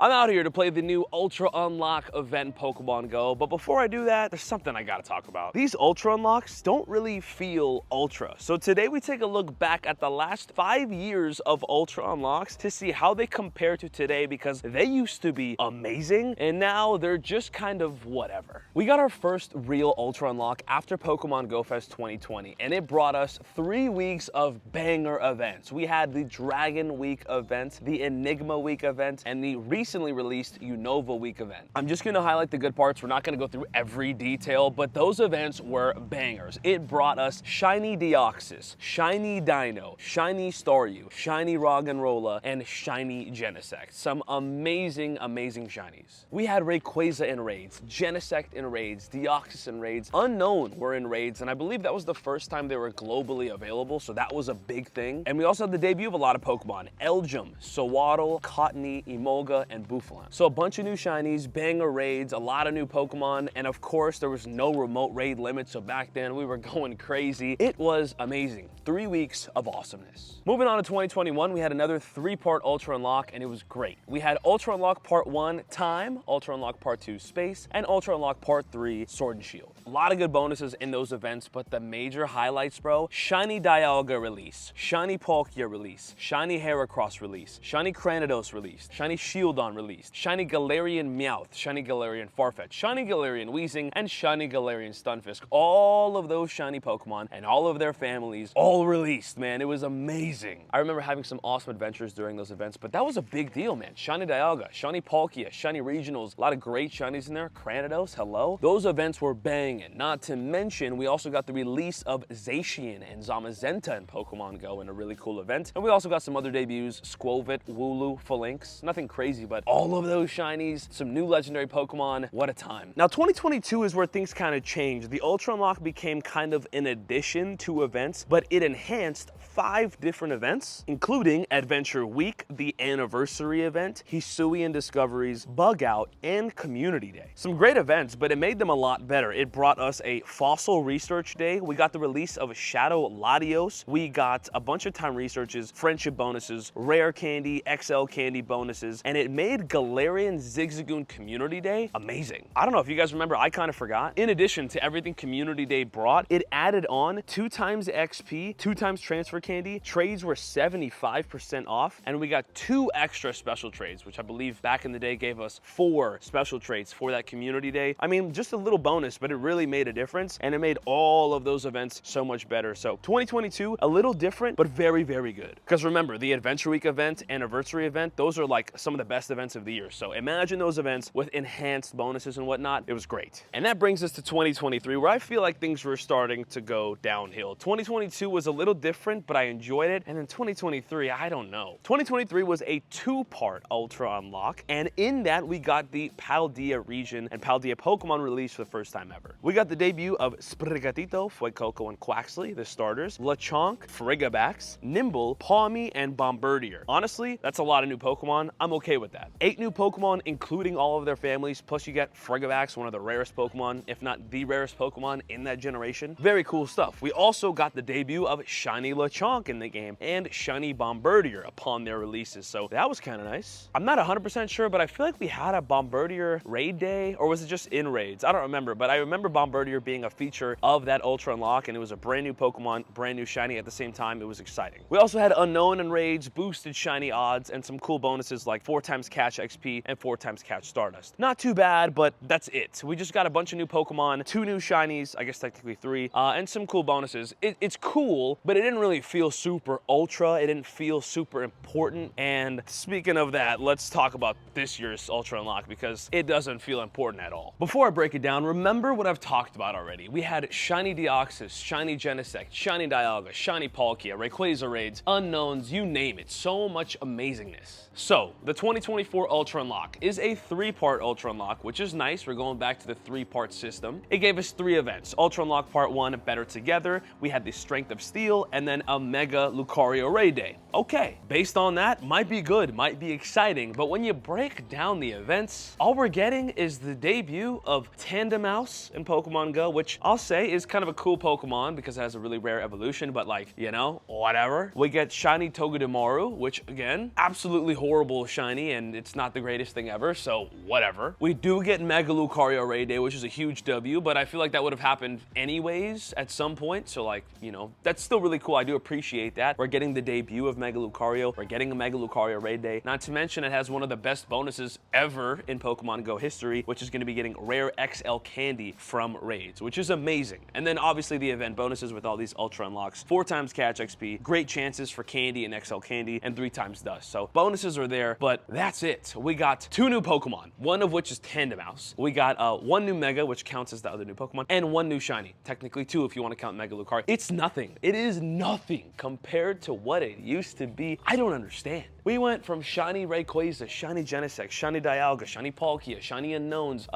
I'm out here to play the new Ultra Unlock event in Pokemon Go, but before I do that, there's something I gotta talk about. These Ultra Unlocks don't really feel Ultra. So today we take a look back at the last 5 years of Ultra Unlocks to see how they compare to today, because they used to be amazing and now they're just kind of whatever. We got our first real Ultra Unlock after Pokemon Go Fest 2020, and it brought us 3 weeks of banger events. We had the Dragon Week event, the Enigma Week event, and the recently released Unova Week event. I'm just gonna highlight the good parts. We're not gonna go through every detail, but those events were bangers. It brought us Shiny Deoxys, Shiny Dino, Shiny Staryu, Shiny Roggenrola, and Shiny Genesect. Some amazing, amazing shinies. We had Rayquaza in raids, Genesect in raids, Deoxys in raids, Unknown were in raids, and I believe that was the first time they were globally available, so that was a big thing. And we also had the debut of a lot of Pokemon: Elgyem, Sawaddle, Cottony, Emolga, and Bouffalant. So a bunch of new shinies, banger raids, a lot of new Pokemon, and of course there was no remote raid limit, so back then we were going crazy. It was amazing. 3 weeks of awesomeness. Moving on to 2021, we had another 3-part Ultra Unlock, and it was great. We had Ultra Unlock Part 1, Time, Ultra Unlock Part 2, Space, and Ultra Unlock Part 3, Sword and Shield. A lot of good bonuses in those events, but the major highlights, bro: Shiny Dialga release, Shiny Palkia release, Shiny Heracross release, Shiny Cranidos release, Shiny Shieldon released, Shiny Galarian Meowth, Shiny Galarian Farfetch, Shiny Galarian Weezing, and Shiny Galarian Stunfisk. All of those shiny Pokemon and all of their families all released, man. It was amazing. I remember having some awesome adventures during those events, but that was a big deal, man. Shiny Dialga, Shiny Palkia, Shiny Regionals, a lot of great shinies in there. Cranidos, hello. Those events were banging. Not to mention, we also got the release of Zacian and Zamazenta in Pokemon Go in a really cool event. And we also got some other debuts: Squovit, Wooloo, Phalanx. Nothing crazy, but all of those shinies, some new legendary Pokemon. What a time. Now 2022 is where things kind of changed. The Ultra Unlock became kind of an addition to events, but it enhanced 5 different events, including Adventure Week, the Anniversary event, Hisuian Discoveries, Bug Out, and Community Day. Some great events, but it made them a lot better. It brought us a Fossil Research Day. We got the release of Shadow Latios. We got a bunch of time researches, friendship bonuses, rare candy, XL candy bonuses, and it made Galarian Zigzagoon Community Day amazing. I don't know if you guys remember, I kind of forgot. In addition to everything Community Day brought, it added on 2 times XP, 2 times transfer candy, trades were 75% off, and we got 2 extra special trades, which I believe back in the day gave us 4 special trades for that Community Day. I mean, just a little bonus, but it really made a difference, and it made all of those events so much better. So 2022, a little different, but very, very good. Because remember, the Adventure Week event, Anniversary event, those are like some of the best events of the year. So imagine those events with enhanced bonuses and whatnot. It was great. And that brings us to 2023, where I feel like things were starting to go downhill. 2022 was a little different, but I enjoyed it. And in 2023, I don't know. 2023 was a 2-part Ultra Unlock, and in that we got the Paldea region and Paldea Pokemon release for the first time ever. We got the debut of Sprigatito, Fuecoco, and Quaxley, the starters, Lechonk, Frigibax, Nimble, Pawmi, and Bombardier. Honestly, that's a lot of new Pokemon. I'm okay with that. 8 new Pokemon, including all of their families, plus you get Frigibax, one of the rarest Pokemon, if not the rarest Pokemon in that generation. Very cool stuff. We also got the debut of Shiny Lechonk in the game and Shiny Bombardier upon their releases, so that was kind of nice. I'm not 100% sure, but I feel like we had a Bombardier raid day, or was it just in raids? I don't remember, but I remember Bombardier being a feature of that Ultra Unlock, and it was a brand new Pokemon, brand new shiny at the same time. It was exciting. We also had Unknown in raids, boosted shiny odds, and some cool bonuses like 4 times Catch XP and 4 times Catch Stardust. Not too bad, but that's it. We just got a bunch of new Pokemon, 2 new shinies, I guess technically 3, and some cool bonuses. It's cool, but it didn't really feel super ultra. It didn't feel super important. And speaking of that, let's talk about this year's Ultra Unlock, because it doesn't feel important at all. Before I break it down, remember what I've talked about already. We had Shiny Deoxys, Shiny Genesect, Shiny Dialga, Shiny Palkia, Rayquaza Raids, Unknowns, you name it. So much amazingness. So, the 2024 Ultra Unlock is a 3-part Ultra Unlock, which is nice. We're going back to the 3-part system. It gave us 3 events. Ultra Unlock Part 1, Better Together. We had the Strength of Steel, and then a Mega Lucario Raid Day. Okay, based on that, might be good, might be exciting, but when you break down the events, all we're getting is the debut of Tandemaus in Pokemon Go, which I'll say is kind of a cool Pokemon because it has a really rare evolution, but like, you know, whatever. We get Shiny Togedemaru, which again, absolutely horrible shiny and and it's not the greatest thing ever, so whatever. We do get Mega Lucario Raid Day, which is a huge W, but I feel like that would have happened anyways at some point, so like, you know, that's still really cool. I do appreciate that. We're getting the debut of Mega Lucario. We're getting a Mega Lucario Raid Day. Not to mention it has one of the best bonuses ever in Pokemon Go history, which is going to be getting rare XL candy from raids, which is amazing. And then obviously the event bonuses with all these Ultra Unlocks, 4 times catch XP, great chances for candy and XL candy, and 3 times dust. So bonuses are there, but that's it. We got 2 new Pokemon, one of which is Tandemaus. We got 1 new Mega, which counts as the other new Pokemon, and 1 new Shiny. Technically 2 if you want to count Mega Lucario. It's nothing. It is nothing compared to what it used to be. I don't understand. We went from Shiny Rayquaza, Shiny Genesect, Shiny Dialga, Shiny Palkia, Shiny Unknowns,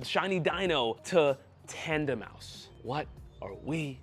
Shiny Dino to Tandemaus. What are we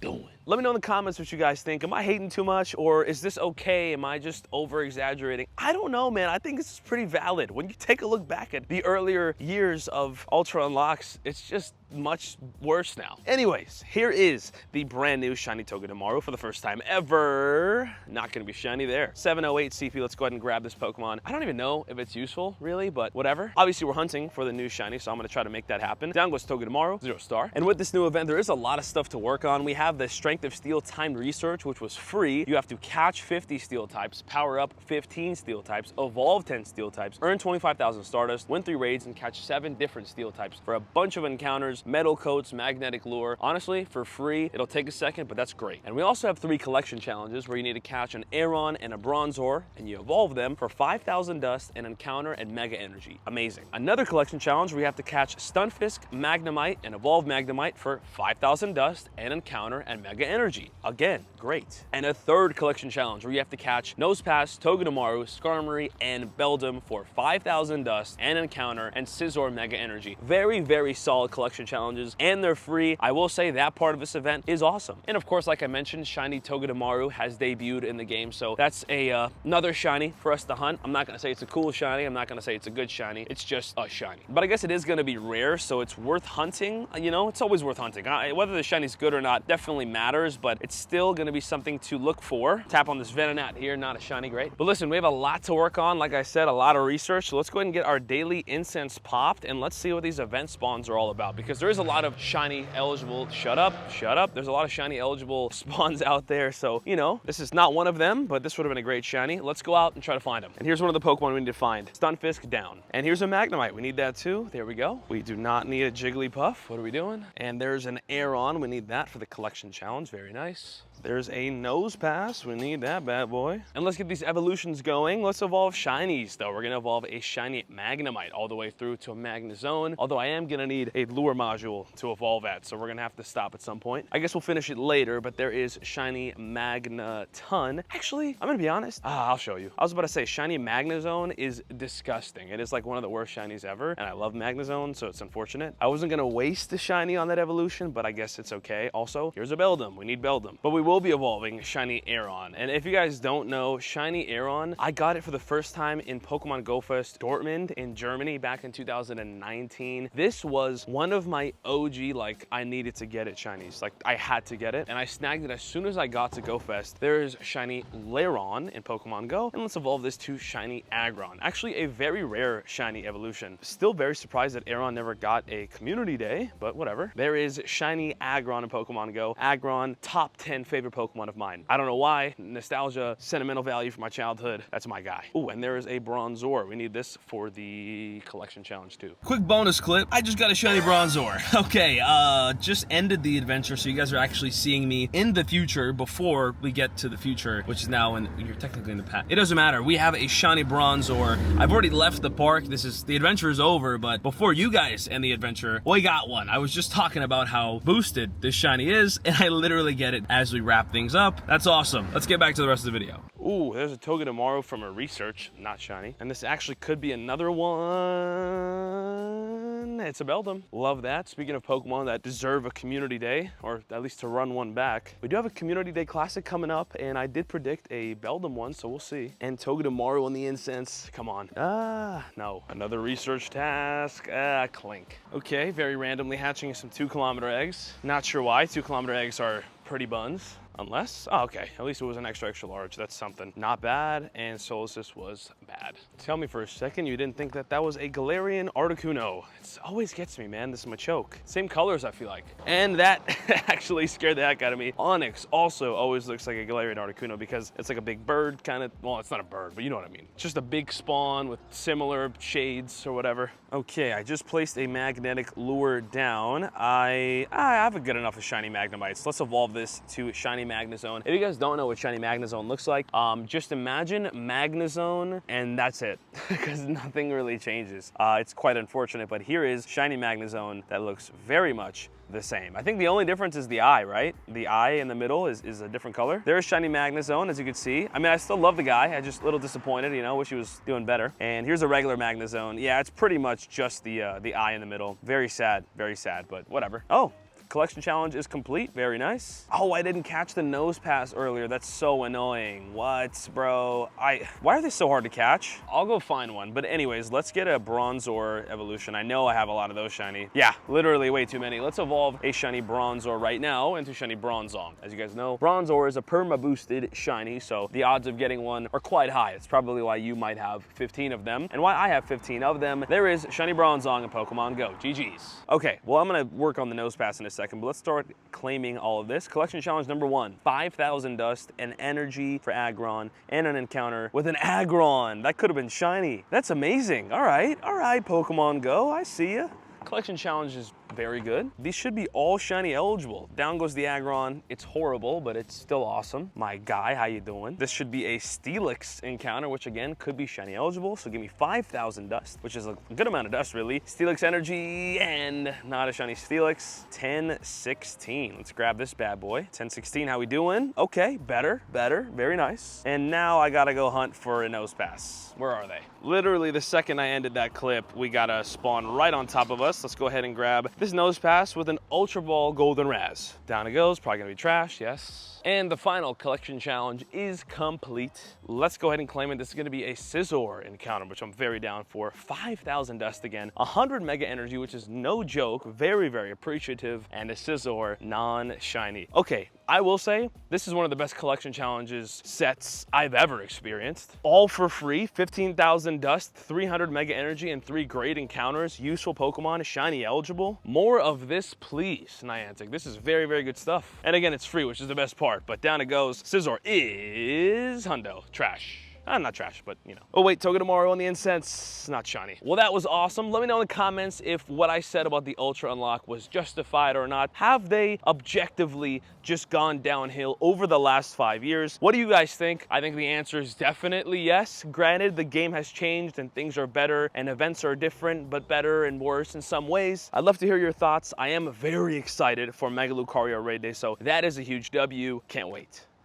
doing? Let me know in the comments what you guys think. Am I hating too much, or is this okay? Am I just over-exaggerating? I don't know, man. I think this is pretty valid. When you take a look back at the earlier years of Ultra Unlocks, it's just much worse now. Anyways, here is the brand new Shiny Togedemaru for the first time ever. Not gonna be shiny there. 708 CP, let's go ahead and grab this Pokemon. I don't even know if it's useful, really, but whatever. Obviously, we're hunting for the new Shiny, so I'm gonna try to make that happen. Down goes Togedemaru, 0 star. And with this new event, there is a lot of stuff to work on. We have the Strength of Steel timed research, which was free. You have to catch 50 Steel types, power up 15 Steel types, evolve 10 Steel types, earn 25,000 Stardust, win 3 raids, and catch 7 different Steel types for a bunch of encounters, metal coats, magnetic lure. Honestly, for free, it'll take a second, but that's great. And we also have 3 collection challenges where you need to catch an Aeron and a Bronzor, and you evolve them for 5,000 dust, an encounter, and mega energy. Amazing. Another collection challenge where you have to catch Stunfisk, Magnemite, and evolve Magnemite for 5,000 dust, an encounter, and mega energy. Again, great. And a third collection challenge where you have to catch Nosepass, Togedemaru, Skarmory, and Beldum for 5,000 dust, an encounter, and Scizor mega energy. Very, very solid collection challenges, and they're free. I will say that part of this event is awesome. And of course, like I mentioned, Shiny Togedemaru has debuted in the game, so that's another Shiny for us to hunt. I'm not gonna say it's a cool Shiny. I'm not gonna say it's a good Shiny. It's just a Shiny. But I guess it is gonna be rare, so it's worth hunting. You know, it's always worth hunting. Whether the Shiny's good or not definitely matters, but it's still gonna be something to look for. Tap on this Venonat here, not a Shiny, great. But listen, we have a lot to work on. Like I said, a lot of research. So let's go ahead and get our daily incense popped, and let's see what these event spawns are all about, because there is a lot of Shiny eligible, shut up. There's a lot of Shiny eligible spawns out there. So, you know, this is not one of them, but this would have been a great Shiny. Let's go out and try to find them. And here's one of the Pokemon we need to find. Stunfisk down. And here's a Magnemite. We need that too. There we go. We do not need a Jigglypuff. What are we doing? And there's an Aeron. We need that for the collection challenge. Very nice. There's a Nosepass. We need that bad boy. And let's get these evolutions going. Let's evolve Shinies, though. We're gonna evolve a Shiny Magnemite all the way through to a Magnezone, although I am gonna need a lure module to evolve at, so we're gonna have to stop at some point. I guess we'll finish it later, but there is Shiny Magneton. Actually, I'm gonna be honest. I'll show you. I was about to say, Shiny Magnezone is disgusting. It is like one of the worst Shinies ever, and I love Magnezone, so it's unfortunate. I wasn't gonna waste the Shiny on that evolution, but I guess it's okay. Also, here's a Beldum. We need Beldum. But we will be evolving Shiny Aeron. And if you guys don't know, Shiny Aeron, I got it for the first time in Pokemon Go Fest Dortmund in Germany back in 2019. This was one of my OG, like, I needed to get it Shinies. Like, I had to get it, and I snagged it as soon as I got to Go Fest. There's Shiny Lairon in Pokemon Go, and let's evolve this to Shiny Aggron. Actually, a very rare Shiny evolution. Still very surprised that Aeron never got a community day, but whatever. There is Shiny Aggron in Pokemon Go. Aggron, top 10 favorite Pokemon of mine. I don't know why. Nostalgia, sentimental value for my childhood. That's my guy. Oh, and there is a Bronzor. We need this for the collection challenge too. Quick bonus clip. I just got a Shiny Bronzor. Okay, just ended the adventure, so you guys are actually seeing me in the future before we get to the future, which is now when you're technically in the past. It doesn't matter. We have a Shiny Bronzor. I've already left the park. The adventure is over, but before you guys end the adventure, we got one. I was just talking about how boosted this Shiny is, and I literally get it as we wrap things up. That's awesome. Let's get back to the rest of the video. Ooh, there's a Togedemaru from a research, not Shiny. And this actually could be another one. It's a Beldum. Love that. Speaking of Pokemon that deserve a community day, or at least to run one back, we do have a community day classic coming up, and I did predict a Beldum one, so we'll see. And Togedemaru on the incense. Come on. No. Another research task. Clink. Okay, very randomly hatching some 2-kilometer eggs. Not sure why. 2-kilometer eggs are pretty buns. Unless, oh, okay, at least it was an extra large. That's something. Not bad, and Solstice was bad. Tell me for a second you didn't think that that was a Galarian Articuno. It always gets me, man, this Machoke. Same colors, I feel like. And that actually scared the heck out of me. Onix also always looks like a Galarian Articuno because it's like a big bird kind of, well, it's not a bird, but you know what I mean. It's just a big spawn with similar shades or whatever. Okay, I just placed a magnetic lure down. I have a good enough of shiny Magnemites. Let's evolve this to shiny Magnezone. If you guys don't know what shiny Magnezone looks like, just imagine Magnezone and that's it, because nothing really changes. It's quite unfortunate, but here is shiny Magnezone that looks very much the same. I think the only difference is the eye, right? The eye in the middle is a different color. There's shiny Magnezone, as you can see. I mean, I still love the guy. I just a little disappointed, you know, wish he was doing better. And here's a regular Magnezone. Yeah, it's pretty much just the eye in the middle. Very sad, but whatever. Oh, collection challenge is complete. Very nice. Oh, I didn't catch the nose pass earlier. That's so annoying. What, bro? Why are they so hard to catch? I'll go find one. But anyways, let's get a Bronzor evolution. I know I have a lot of those shiny. Yeah, literally way too many. Let's evolve a shiny Bronzor right now into shiny Bronzong. As you guys know, Bronzor is a perma boosted shiny, so the odds of getting one are quite high. It's probably why you might have 15 of them and why I have 15 of them. There is shiny Bronzong in Pokemon Go. GG's. Okay, well, I'm gonna work on the nose pass in a second, but let's start claiming all of this. Collection challenge number 1, 5,000 dust, an energy for Aggron, and an encounter with an Aggron. That could have been shiny. That's amazing. All right, Pokemon Go, I see ya. Collection challenge is very good. These should be all shiny eligible. Down goes the Aggron. It's horrible, but it's still awesome. My guy, how you doing? This should be a Steelix encounter, which again could be shiny eligible. So give me 5,000 dust, which is a good amount of dust, really. Steelix energy and not a shiny Steelix. 1016. Let's grab this bad boy. 1016. How we doing? Okay, better. Very nice. And now I gotta go hunt for a nose pass. Where are they? Literally the second I ended that clip, we got a spawn right on top of us. Let's go ahead and grab this nose pass with an Ultra Ball Golden Raz. Down it goes, probably gonna be trash, yes. And the final collection challenge is complete. Let's go ahead and claim it. This is gonna be a Scizor encounter, which I'm very down for. 5,000 dust again, 100 mega energy, which is no joke, very appreciative, and a Scizor non-shiny. Okay, I will say, this is one of the best collection challenges sets I've ever experienced. All for free, 15,000 dust, 300 mega energy, and 3 great encounters, useful Pokemon, shiny eligible. More of this, please, Niantic. This is very good stuff. And again, it's free, which is the best part. But down it goes. Scizor is hundo. Trash. Not trash, but you know. Oh wait, Togedemaru on the incense, not shiny. Well, that was awesome. Let me know in the comments if what I said about the Ultra Unlock was justified or not. Have they objectively just gone downhill over the last 5 years? What do you guys think? I think the answer is definitely yes. Granted, the game has changed and things are better and events are different, but better and worse in some ways. I'd love to hear your thoughts. I am very excited for Mega Lucario Raid Day, so that is a huge W. Can't wait.